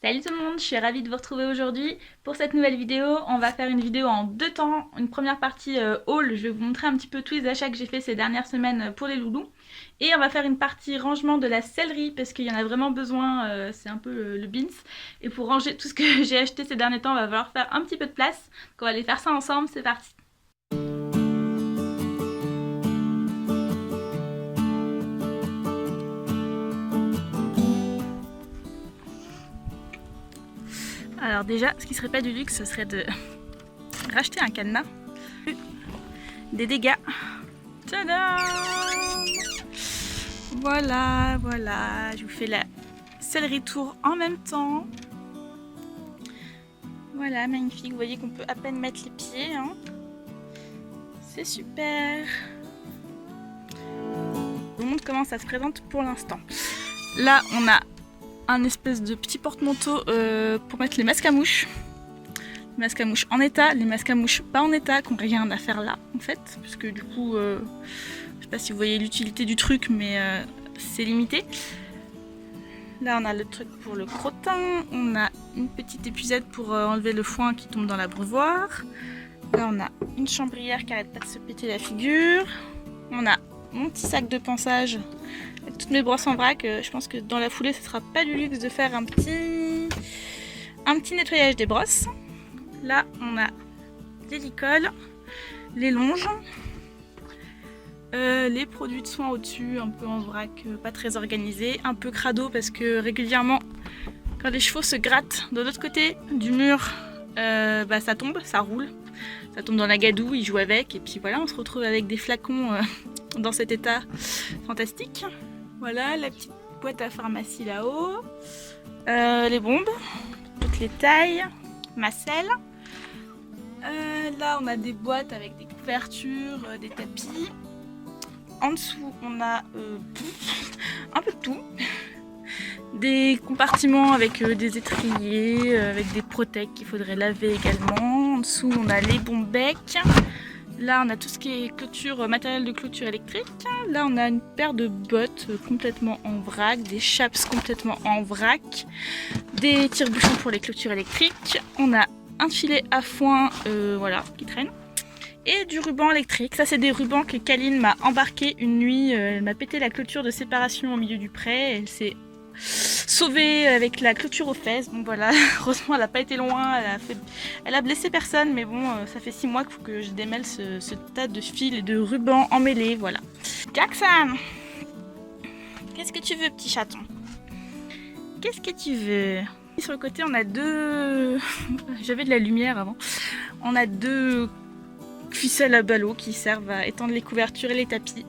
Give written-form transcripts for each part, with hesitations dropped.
Salut tout le monde, je suis ravie de vous retrouver aujourd'hui. Pour cette nouvelle vidéo, on va faire une vidéo en deux temps. Une première partie haul, je vais vous montrer un petit peu tous les achats que j'ai fait ces dernières semaines pour les loulous. Et on va faire une partie rangement de la sellerie parce qu'il y en a vraiment besoin, c'est un peu le beans. Et pour ranger tout ce que j'ai acheté ces derniers temps, il va falloir faire un petit peu de place. Donc on va aller faire ça ensemble, c'est parti. Alors déjà, ce qui serait pas du luxe, ce serait de racheter un cadenas. Des dégâts. Tadam! Voilà, je vous fais la sellerie tour en même temps. Voilà, magnifique, vous voyez qu'on peut à peine mettre les pieds, hein. C'est super. Je vous montre comment ça se présente pour l'instant. Là, on a un espèce de petit porte-manteau pour mettre les masques à mouches. Les masques à mouches en état, les masques à mouches pas en état, qui n'ont rien à faire là, en fait, puisque du coup, je sais pas si vous voyez l'utilité du truc, mais c'est limité. Là, on a le truc pour le crottin, on a une petite épuisette pour enlever le foin qui tombe dans l'abreuvoir. Là, on a une chambrière qui arrête pas de se péter la figure. On a mon petit sac de pansage avec toutes mes brosses en vrac. Je pense que dans la foulée, ce sera pas du luxe de faire un petit nettoyage des brosses. Là, on a les licoles, les longes, les produits de soins au-dessus, un peu en vrac, pas très organisé, un peu crado parce que régulièrement, quand les chevaux se grattent de l'autre côté du mur, ça tombe, ça roule, ça tombe dans la gadoue, ils jouent avec, et puis voilà, on se retrouve avec des flacons dans cet état fantastique. Voilà, la petite boîte à pharmacie là-haut, les bombes, toutes les tailles, ma selle. Là, on a des boîtes avec des couvertures, des tapis. En dessous, on a un peu de tout. Des compartiments avec des étriers, avec des protèques qu'il faudrait laver également. En dessous, on a les bombes becs. Là, on a tout ce qui est clôture, matériel de clôture électrique. Là, on a une paire de bottes complètement en vrac, des chaps complètement en vrac, des tire-bouchons pour les clôtures électriques. On a un filet à foin voilà, qui traîne. Et du ruban électrique. Ça, c'est des rubans que Kaline m'a embarqué une nuit. Elle m'a pété la clôture de séparation au milieu du pré. Elle s'est sauvée avec la clôture aux fesses. Donc voilà, heureusement, elle n'a pas été loin. Elle a blessé personne. Mais bon, ça fait 6 mois qu'il faut que je démêle ce tas de fils et de rubans emmêlés. Voilà. Jackson, qu'est-ce que tu veux, petit chaton? Qu'est-ce que tu veux? Sur le côté, on a deux... J'avais de la lumière avant. On a deux ficelles à ballots qui servent à étendre les couvertures et les tapis.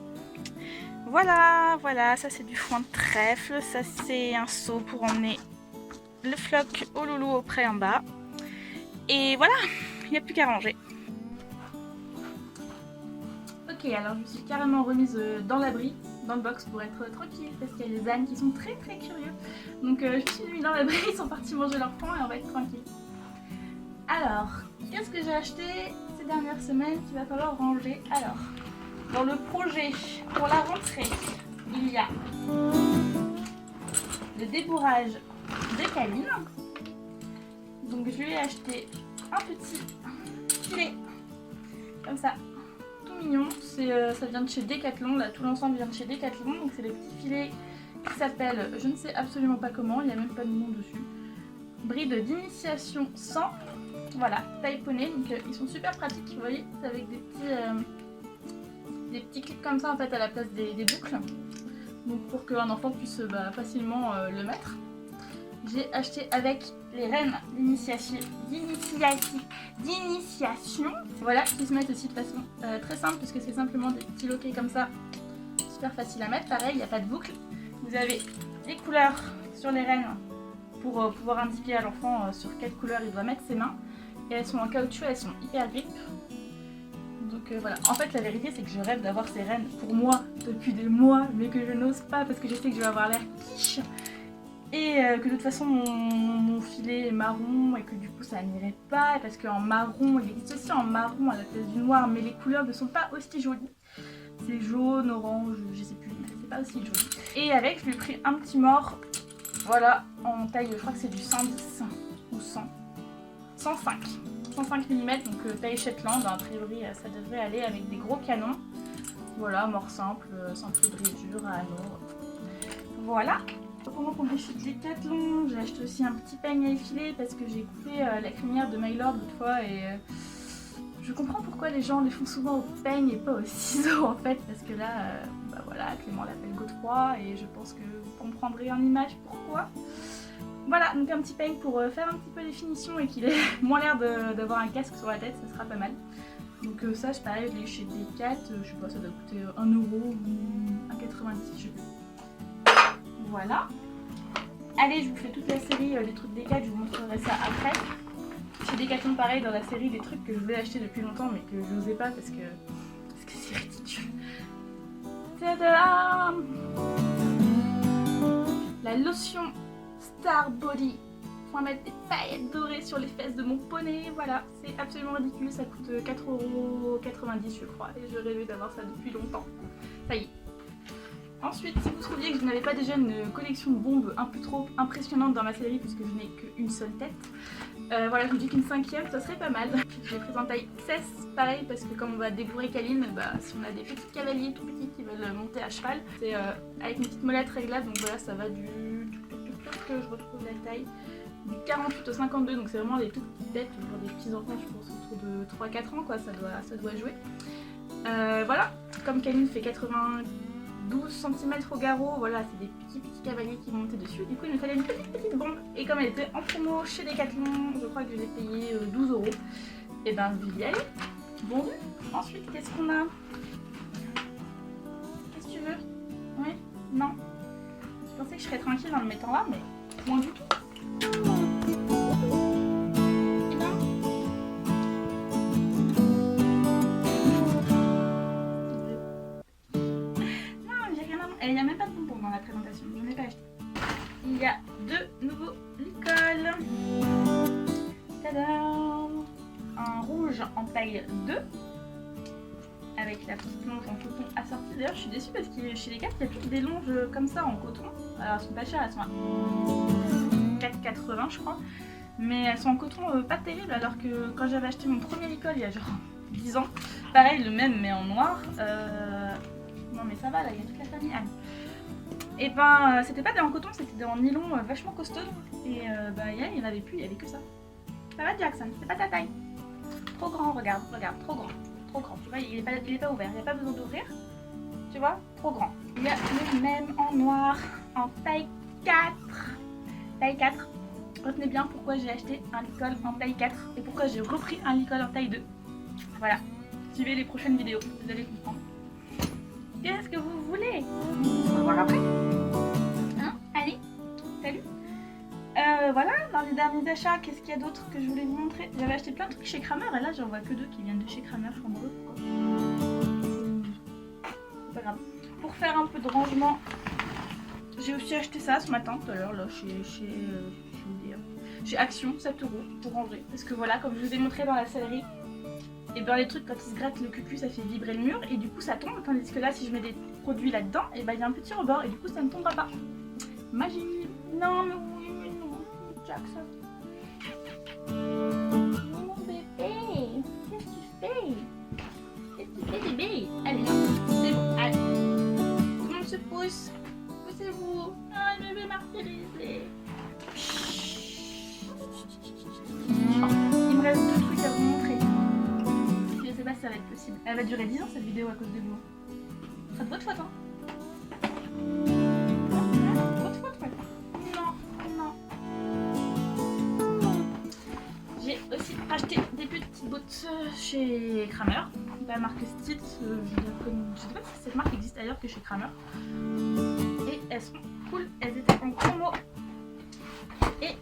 Voilà, ça c'est du foin de trèfle. Ça c'est un seau pour emmener le floc au loulou au pré en bas. Et voilà, il n'y a plus qu'à ranger. Ok, alors je me suis carrément remise dans l'abri, dans le box pour être tranquille parce qu'il y a les ânes qui sont très curieux. Donc je me suis mis dans l'abri, ils sont partis manger leur pain et on va être tranquille. Alors, qu'est-ce que j'ai acheté ces dernières semaines qu'il va falloir ranger? Alors, dans le projet pour la rentrée, il y a le débourrage de Kaline. Donc je lui ai acheté un petit filet comme ça, tout mignon. Ça vient de chez Decathlon, là tout l'ensemble vient de chez Decathlon. Donc c'est le petit filet qui s'appelle, je ne sais absolument pas comment, il n'y a même pas de nom dessus. Bride d'initiation 100. Voilà, taille poney, donc ils sont super pratiques, vous voyez, c'est avec des petits clips comme ça en fait à la place des boucles, donc pour qu'un enfant puisse facilement le mettre. J'ai acheté avec les rênes d'initiation, voilà, qui se mettent aussi de façon très simple, parce que c'est simplement des petits loquets comme ça, super facile à mettre, pareil, il n'y a pas de boucle. Vous avez les couleurs sur les rênes pour pouvoir indiquer à l'enfant sur quelle couleur il doit mettre ses mains. Et elles sont en caoutchouc, elles sont hyper grip. Donc voilà, en fait la vérité c'est que je rêve d'avoir ces rênes pour moi depuis des mois, mais que je n'ose pas parce que je sais que je vais avoir l'air quiche. Et que de toute façon mon filet est marron et que du coup ça n'irait pas. Parce qu'en marron, il existe aussi en marron à la place du noir, mais les couleurs ne sont pas aussi jolies. C'est jaune, orange, je sais plus, mais c'est pas aussi joli. Et avec je lui ai pris un petit mort Voilà, en taille, je crois que c'est du 110 ou 100. 105 mm, donc taille Shetland. A priori ça devrait aller avec des gros canons. Voilà, mort simple, sans prix de brisure à anneau. Voilà. Pendant qu'on est chez Decathlon, j'ai acheté aussi un petit peigne à effiler parce que j'ai coupé la crinière de Mylord l'autre fois et je comprends pourquoi les gens les font souvent au peigne et pas au ciseau en fait, parce que là, bah voilà, Clément l'appelle Godefroy et je pense que vous comprendrez en image pourquoi. Voilà, donc un petit peigne pour faire un petit peu les finitions et qu'il ait moins l'air d'avoir un casque sur la tête, ça sera pas mal. Donc ça, c'est pareil, je l'ai chez Decat, je sais pas, ça doit coûter 1 € ou 1,90 €, je sais plus. Voilà. Allez, je vous fais toute la série des trucs Decat, je vous montrerai ça après. Chez Decathlon, pareil, dans la série des trucs que je voulais acheter depuis longtemps mais que je n'osais pas parce que c'est ridicule. Tada! La lotion Star Body pour mettre des paillettes dorées sur les fesses de mon poney. Voilà, c'est absolument ridicule, ça coûte 4,90 € je crois et je rêvais d'avoir ça depuis longtemps. Ça y est. Ensuite, si vous trouviez que je n'avais pas déjà une collection de bombes un peu trop impressionnante dans ma série puisque je n'ai qu'une seule tête, voilà, je me dis qu'une 5e ça serait pas mal. Je l'ai prise en taille 16, pareil, parce que comme on va débourrer Kaline, bah, si on a des petits cavaliers tout petits qui veulent monter à cheval, c'est avec une petite molette réglable, donc voilà, ça va du... que je retrouve la taille, du 48 au 52, donc c'est vraiment des toutes petites têtes, pour des petits enfants, je pense autour de 3-4 ans, quoi, ça doit jouer. Voilà, comme Kaline fait 92 cm au garrot, voilà, c'est des petits cavaliers qui montaient dessus. Du coup, il me fallait une petite bombe. Et comme elle était en promo chez Decathlon, je crois que je l'ai payé 12 €. Et ben, je vais y aller. Bon. Ensuite, qu'est-ce qu'on a? Qu'est-ce que tu veux? Oui? Non? Je pensais que je serais tranquille en le mettant là, mais moins du tout. Il n'y a même pas de bonbons dans la présentation, je n'en ai pas acheté. Il y a 2 nouveaux licols. Tadam! Un rouge en taille 2 avec la petite longe en coton assortie. D'ailleurs, je suis déçue parce que chez les Decathlon, il y a toutes des longes comme ça en coton. Alors, elles sont pas chères, elles sont à 4,80 € je crois. Mais elles sont en coton pas terrible, alors que quand j'avais acheté mon premier licol il y a genre 10 ans, pareil, le même mais en noir. Non mais ça va, là, il y a toute la famille Anne. Et ben, c'était pas des en coton, c'était des en nylon vachement costaud. Et bah, il y en avait plus, il y avait que ça. Ça va, Jackson, c'est pas ta taille. Trop grand, regarde, trop grand. Trop grand, tu vois, il est pas ouvert, il n'y a pas besoin d'ouvrir. Tu vois, trop grand. Il y a le même en noir, en taille 4. Taille 4. Retenez bien pourquoi j'ai acheté un licol en taille 4 et pourquoi j'ai repris un licol en taille 2. Voilà, suivez les prochaines vidéos, vous allez comprendre. Qu'est-ce que vous voulez? On se revoit après. Hein? Allez, salut. Voilà, dans les derniers achats, qu'est-ce qu'il y a d'autre que je voulais vous montrer? J'avais acheté plein de trucs chez Kramer et là j'en vois que 2 qui viennent de chez Kramer, je comprends pas pourquoi. C'est pas grave. Pour faire un peu de rangement, j'ai aussi acheté ça ce matin tout à l'heure là chez Action, 7 € pour ranger. Parce que voilà, comme je vous ai montré dans la série, et bien les trucs quand ils se grattent le cul ça fait vibrer le mur et du coup ça tombe, tandis que là si je mets des produits là-dedans, et ben il y a un petit rebord et du coup ça ne tombera pas. Magie. Non mais oui, mais non, Jackson. Mon bébé, qu'est-ce que tu fais? Qu'est-ce que tu fais bébé? Allez, non, c'est bon, allez. Tout le monde se pousse. Poussez-vous. Ah le bébé martyrisé. Il me reste 2 trucs à vous montrer. Je sais pas si ça va être possible. Elle va durer 10 ans cette vidéo à cause de vous. Ce sera de votre faute, hein. Votre faute, ouais. Non. J'ai aussi acheté des petites bottes chez Kramer. La marque Stitz, je sais pas si cette marque existe ailleurs que chez Kramer. Et elles sont cool, elles étaient en promo. Et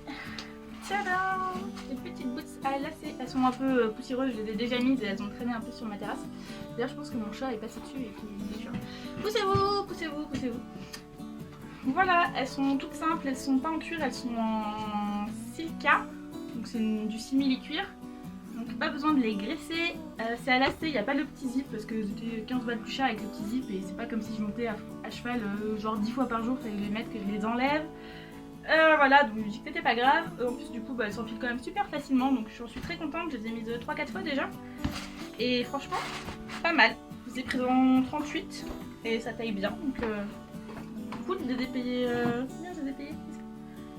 tadam! Des petites boots à lacets. Elles sont un peu poussiéreuses, je les ai déjà mises et elles ont traîné un peu sur ma terrasse. D'ailleurs, je pense que mon chat est passé dessus et qu'il est déchiré. Poussez-vous. Voilà, elles sont toutes simples, elles sont pas en cuir, elles sont en silica. Donc c'est du simili-cuir. Donc pas besoin de les graisser. C'est à lacet, il n'y a pas le petit zip parce que c'était 15 balles plus cher avec le petit zip et c'est pas comme si je montais à cheval genre 10 fois par jour, il fallait les mettre que je les enlève. Voilà, donc je me dis que c'était pas grave. En plus du coup bah, elles s'enfilent quand même super facilement, donc j'en suis très contente. Je les ai mises 3-4 fois déjà. Et franchement, pas mal. Je les ai prises en 38 et ça taille bien. Donc cool, je les ai payées... combien je les ai payées?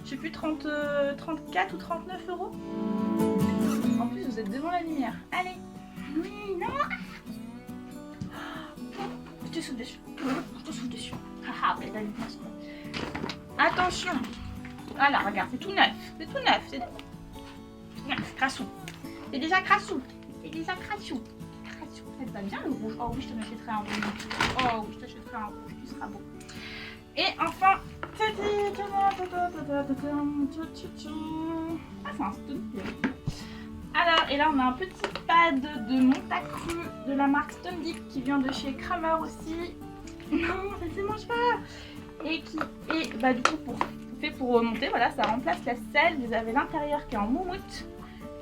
Je sais plus, 34 ou 39 euros. En plus vous êtes devant la lumière. Allez. Oui, non. Je te souffle dessus. Je te souffle dessus. Haha, mais la lumière. Attention. Voilà, regarde, c'est tout neuf. C'est tout neuf. C'est tout neuf. Crassou. C'est déjà crassou. C'est déjà crassou. Crassou. Ça te va bien le rouge? Oh oui, je te m'achèterai un rouge. Oh oui, je t'achèterai un rouge. Tu seras beau. Et enfin. Ah, c'est un stone. Alors, et là on a un petit pad de Montacru de la marque Stone Dick qui vient de chez Kramer aussi. Non, ça se mange pas. Et qui est bah, du coup fait pour remonter, voilà, ça remplace la selle. Vous avez l'intérieur qui est en moumoute.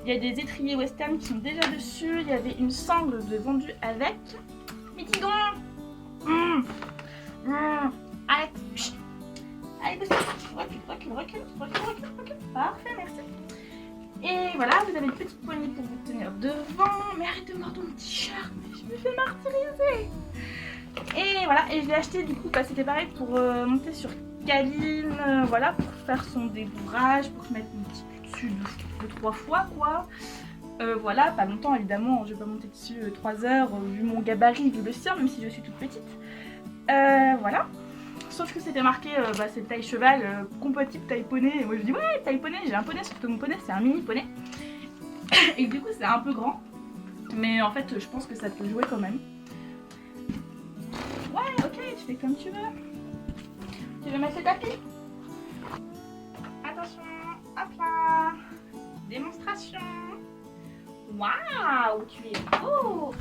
Il y a des étriers western qui sont déjà dessus. Il y avait une sangle de vendu avec. Mais dis donc Arrête. Chut. Allez, recule. Parfait, merci. Et voilà, vous avez une petite poignée pour vous tenir devant. Mais arrête de mordre mon t-shirt, je me fais martyriser. Et voilà, et je l'ai acheté du coup, bah, c'était pareil pour monter sur Caline, voilà, pour faire son débourrage, pour se mettre une petite dessus 2-3 fois quoi. Voilà, pas longtemps évidemment, je vais pas monter dessus 3 heures vu mon gabarit, vu le sien, même si je suis toute petite. Voilà. Sauf que c'était marqué, bah, c'est taille cheval, compatible taille poney. Et moi je dis ouais, taille poney, j'ai un poney, sauf que mon poney c'est un mini poney. Et du coup c'est un peu grand. Mais en fait je pense que ça peut jouer quand même. Ouais, ok, tu fais comme tu veux. Tu veux mettre le tapis? Attention, hop là. Démonstration. Waouh, tu es beau.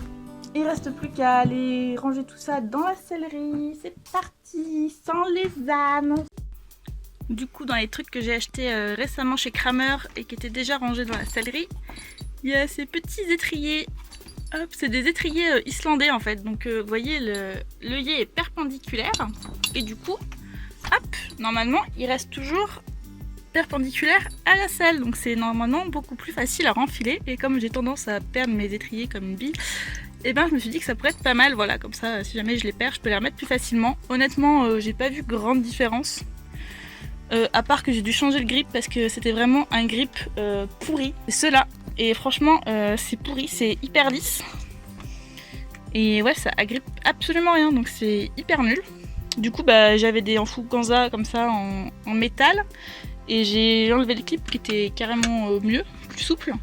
Il reste plus qu'à aller ranger tout ça dans la sellerie. C'est parti, sans les ânes. Du coup, dans les trucs que j'ai achetés récemment chez Kramer et qui étaient déjà rangés dans la sellerie, il y a ces petits étriers. Hop, c'est des étriers islandais en fait. Donc vous voyez, l'œillet est perpendiculaire. Et du coup, hop, normalement, il reste toujours perpendiculaire à la selle. Donc c'est normalement beaucoup plus facile à renfiler. Et comme j'ai tendance à perdre mes étriers comme une bille, et ben je me suis dit que ça pourrait être pas mal, voilà, comme ça si jamais je les perds je peux les remettre plus facilement. Honnêtement j'ai pas vu grande différence, à part que j'ai dû changer le grip parce que c'était vraiment un grip pourri, ceux-là, et franchement c'est pourri, c'est hyper lisse et ouais ça agrippe absolument rien, donc c'est hyper nul. Du coup bah j'avais des Anfuganza comme ça en métal et j'ai enlevé le clip qui était carrément mieux, plus souple.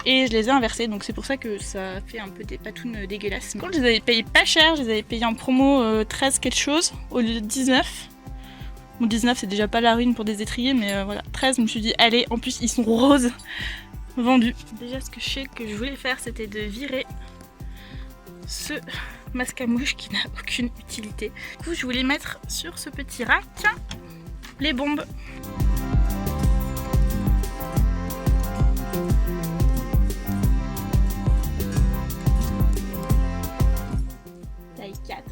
Et je les ai inversés, donc c'est pour ça que ça fait un peu des patounes dégueulasses. Par contre, je les avais payés pas cher, je les avais payés en promo 13 quelque chose au lieu de 19. Bon, 19 c'est déjà pas la ruine pour des étriers, mais voilà, 13 je me suis dit allez, en plus ils sont roses, vendus. Déjà ce que je sais que je voulais faire c'était de virer ce masque à mouche qui n'a aucune utilité. Du coup je voulais mettre sur ce petit rack les bombes. Taille 4.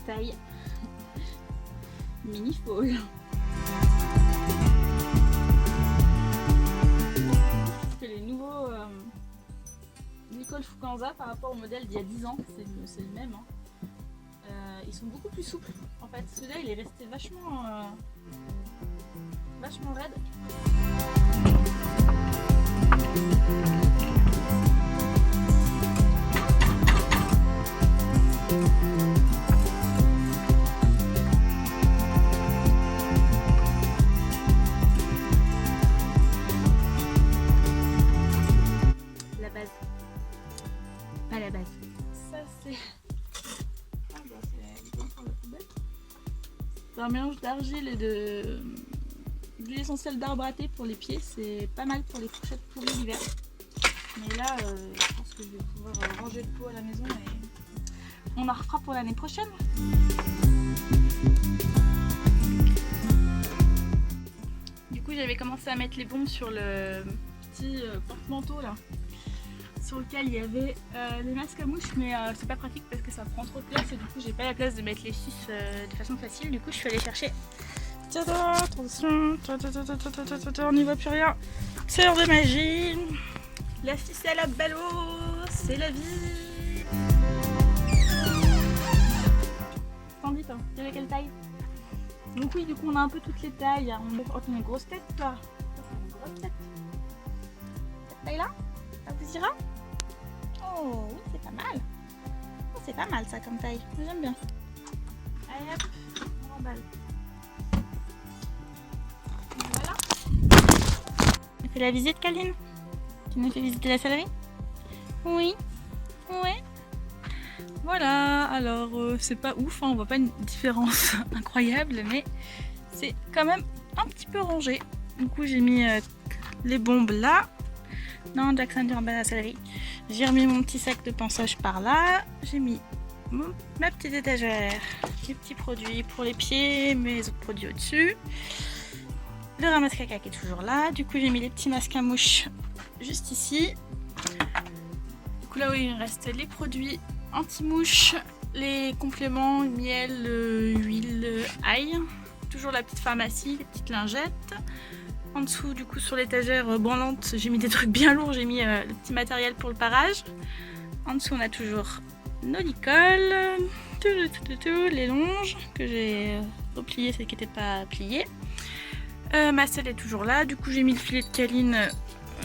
Taille mini fall. C'est les nouveaux Nicole Fuganza par rapport au modèle d'il y a 10 ans, c'est le même. Hein. Ils sont beaucoup plus souples en fait. Celui-là il est resté vachement raide. La base. Pas la base. Ça c'est... C'est un mélange d'argile et d'huile essentielle d'arbre à thé pour les pieds. C'est pas mal pour les fourchettes pourries l'hiver. Mais là, je pense que je vais pouvoir ranger le pot à la maison et on en refera pour l'année prochaine. Du coup, j'avais commencé à mettre les bombes sur le petit porte-manteau là, sur lequel il y avait les masques à mouches, mais c'est pas pratique parce que ça prend trop de place et du coup j'ai pas la place de mettre les 6 de façon facile. Du coup je suis allée chercher Tada, attention, on n'y voit plus rien. C'est l'heure de magie. La ficelle à ballot, c'est la vie. T'en dis toi, tu veux quelle taille? Donc oui, du coup on a un peu toutes les tailles. Oh, t'as une grosse tête toi. T'as une grosse tête. Cette taille là, ça vous ira? Oh oui, c'est pas mal. Oh, c'est pas mal ça comme taille, j'aime bien. Allez hop, on remballe. Voilà. Tu fais la visite, Kaline? Tu nous fais visiter la salerie? Oui. Ouais. Voilà, alors c'est pas ouf, hein, on voit pas une différence incroyable, mais c'est quand même un petit peu rangé. Du coup j'ai mis les bombes là. Non, Jackson tu remballes la salerie. J'ai remis mon petit sac de pinçage par là. J'ai mis ma petite étagère, mes petits produits pour les pieds, mes autres produits au-dessus. Le ramasse caca qui est toujours là. Du coup j'ai mis les petits masques à mouches juste ici. Du coup là où il reste les produits anti-mouches, les compléments, miel, huile, ail. Toujours la petite pharmacie, les petites lingettes. En dessous, du coup, sur l'étagère branlante, j'ai mis des trucs bien lourds. J'ai mis le petit matériel pour le parage. En dessous, on a toujours nos licoles, les longes que j'ai repliées, celles qui n'étaient pas pliées. Ma selle est toujours là. Du coup, j'ai mis le filet de Kaline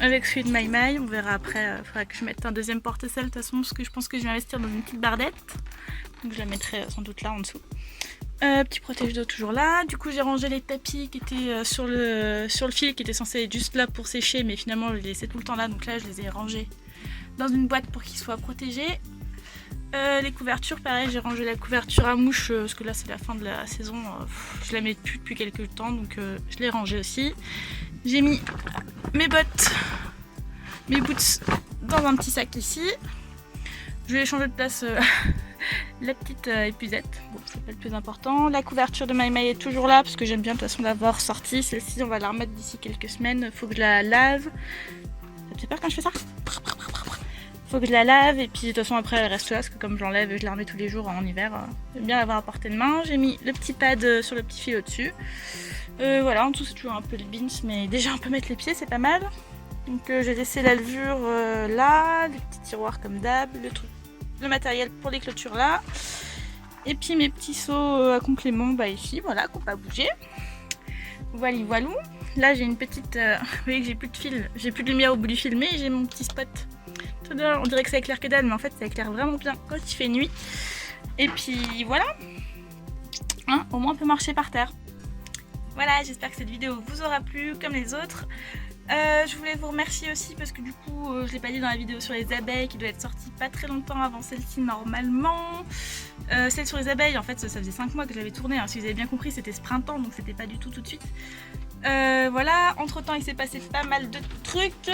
avec celui de My My. On verra après. Il faudra que je mette un deuxième porte-selle de toute façon, parce que je pense que je vais investir dans une petite bardette. Donc, je la mettrai sans doute là en dessous. Petit protège d'eau toujours là. Du coup j'ai rangé les tapis qui étaient sur le fil, qui étaient censés être juste là pour sécher, mais finalement je les laissais tout le temps là, donc là je les ai rangés dans une boîte pour qu'ils soient protégés. Les couvertures, pareil, j'ai rangé la couverture à mouche parce que là c'est la fin de la saison, je la mets plus depuis quelques temps, donc je l'ai rangée aussi. J'ai mis mes bottes, mes boots dans un petit sac ici. Je vais changer de place la petite épuisette, bon c'est pas le plus important. La couverture de My My est toujours là parce que j'aime bien de toute façon l'avoir sortie. Celle-ci on va la remettre d'ici quelques semaines, faut que je la lave. Ça te fait peur quand je fais ça? Faut que je la lave et puis de toute façon après elle reste là parce que comme je l'enlève je la remets tous les jours en hiver. J'aime bien l'avoir à portée de main. J'ai mis le petit pad sur le petit fil au-dessus. Voilà, en dessous c'est toujours un peu le beans, mais déjà on peut mettre les pieds, c'est pas mal. Donc j'ai laissé la levure là, les petits tiroirs comme d'hab, le matériel pour les clôtures là, et puis mes petits seaux à complément ici, voilà, qu'on pas bouger. Voilà, voilou. Là j'ai une petite, vous voyez que j'ai plus de fil, j'ai plus de lumière au bout du fil, mais j'ai mon petit spot. On dirait que ça éclaire que dalle, mais en fait ça éclaire vraiment bien quand il fait nuit. Et puis voilà, hein, au moins on peut marcher par terre. Voilà, j'espère que cette vidéo vous aura plu comme les autres. Je voulais vous remercier aussi parce que du coup je l'ai pas dit dans la vidéo sur les abeilles qui doit être sortie pas très longtemps avant celle-ci normalement. Celle sur les abeilles en fait ça faisait 5 mois que je l'avais tournée, hein. Si vous avez bien compris c'était ce printemps donc c'était pas du tout de suite. Voilà, entre temps il s'est passé pas mal de trucs.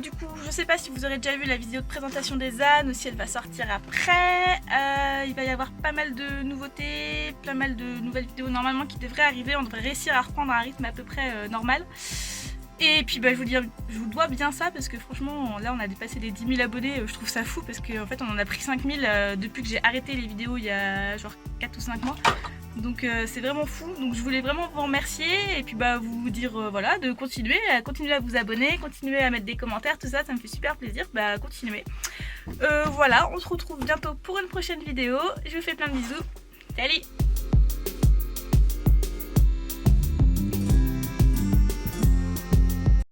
Du coup je sais pas si vous aurez déjà vu la vidéo de présentation des ânes ou si elle va sortir après. Il va y avoir pas mal de nouveautés, pas mal de nouvelles vidéos normalement qui devraient arriver. On devrait réussir à reprendre un rythme à peu près normal. Et puis je vous dois bien ça parce que franchement là on a dépassé les 10 000 abonnés, je trouve ça fou parce qu'en fait on en a pris 5 000 depuis que j'ai arrêté les vidéos il y a genre 4 ou 5 mois. Donc c'est vraiment fou, donc je voulais vraiment vous remercier et puis vous dire voilà, de continuer à vous abonner, continuer à mettre des commentaires, tout ça, ça me fait super plaisir, continuez. Voilà, on se retrouve bientôt pour une prochaine vidéo, je vous fais plein de bisous, salut!